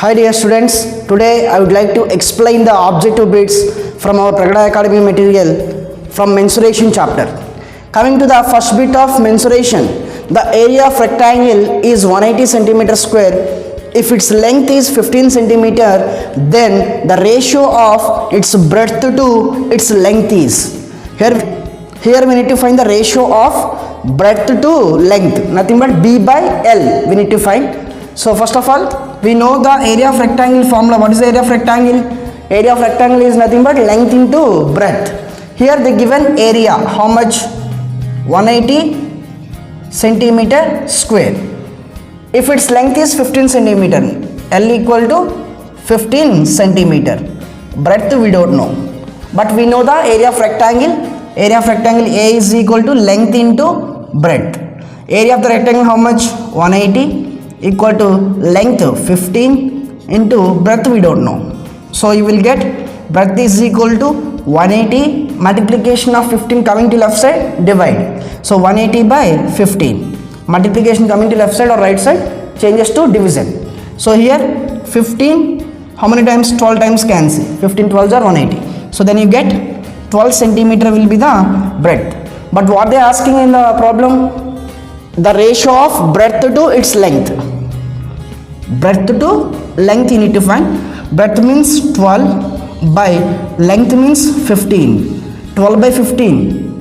Hi dear students, today I would like to explain the objective bits from our Pragada Academy material from mensuration chapter. Coming to the first bit of mensuration, the area of rectangle is 180 centimeter square. If its length is 15 centimeter, then the ratio of its breadth to its length is. Here we need to find the ratio of breadth to length, nothing but B by L we need to find. So first of all, we know the area of rectangle formula. What is the area of rectangle? Area of rectangle is nothing but length into breadth. Here the given area, how much? 180 centimeter square. If its length is 15 centimeter, L equal to 15 centimeter. Breadth we don't know, but we know the area of rectangle. Area of rectangle A is equal to length into breadth. Area of the rectangle how much? 180 equal to length 15 into breadth we don't know. So you will get breadth is equal to 180 multiplication of 15 coming to left side, divide. So 180 by 15 multiplication coming to left side or right side changes to division. So here 15 how many times? 12 times cancel. 15 12s are 180. So then you get 12 centimeter will be the breadth. But what they are asking in the problem, the ratio of breadth to its length. Breadth to length you need to find. Breadth means 12 by length means 15. 12 by 15.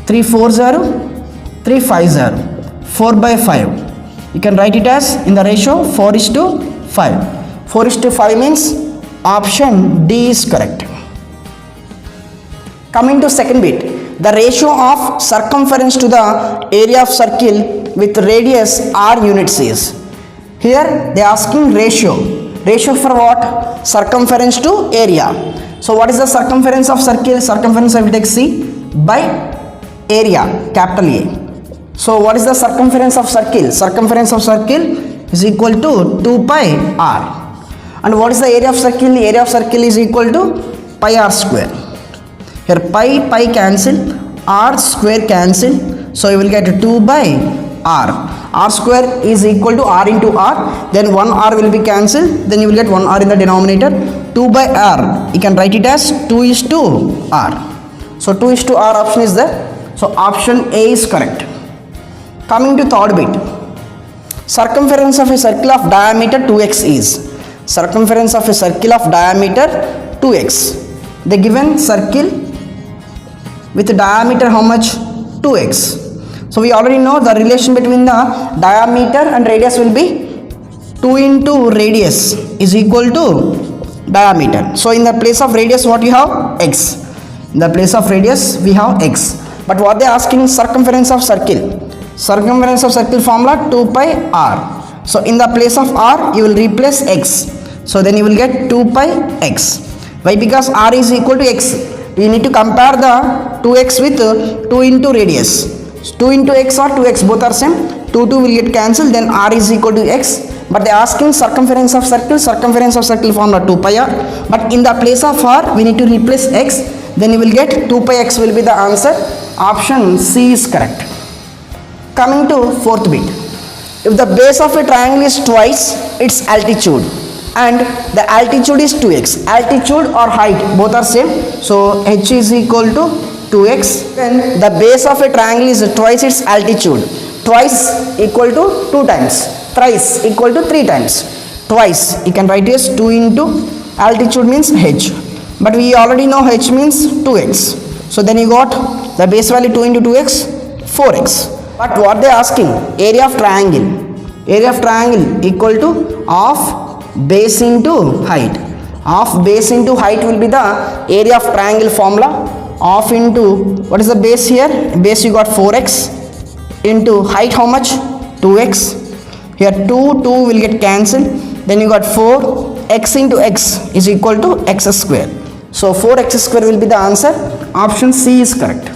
3 4 0, 3 5 0. 4 by 5. You can write it as in the ratio 4:5. 4:5 means option D is correct. Coming to second bit, the ratio of circumference to the area of circle with radius R units is. Here they are asking ratio. Ratio for what? Circumference to area. So what is the circumference of circle? Circumference I will take C by area, capital A. So what is the circumference of circle? Circumference of circle is equal to 2 pi R. And what is the area of circle? Area of circle is equal to pi R square. Here pi cancel, R square cancel, so you will get 2 by R. R square is equal to R into R, then 1 R will be cancelled, then you will get 1 R in the denominator. 2 by R, you can write it as 2:R. So 2:R option is there. So option A is correct. Coming to third bit, circumference of a circle of diameter 2x is. Circumference of a circle of diameter 2x. The given circle with diameter how much? 2x. So we already know the relation between the diameter and radius will be 2 into radius is equal to diameter. So in the place of radius what you have? X. In the place of radius we have x. But what they are asking is circumference of circle. Circumference of circle formula 2 pi R. So in the place of R you will replace x. So then you will get 2 pi x. Why? Because R is equal to x. We need to compare the 2x with 2 into radius. 2 into x or 2x both are same. 2 will get cancelled, then R is equal to x. But they are asking circumference of circle. Circumference of circle formula 2 pi R. But in the place of R we need to replace x. Then you will get 2 pi x will be the answer. Option C is correct. Coming to fourth bit. If the base of a triangle is twice its altitude and the altitude is 2x, altitude or height both are same, so h is equal to 2x. Then the base of a triangle is twice its altitude. Twice equal to 2 times, thrice equal to 3 times. Twice you can write as 2 into altitude means h, but we already know h means 2x. So then you got the base value 2 into 2x, 4x. But what they are asking, area of triangle. Area of triangle equal to half base into height. Half base into height will be the area of triangle formula. Half into, what is the base here? Base you got 4x into height how much? 2x. Here 2 will get cancelled, then you got 4x into x is equal to x square. So 4x square will be the answer. Option C is correct.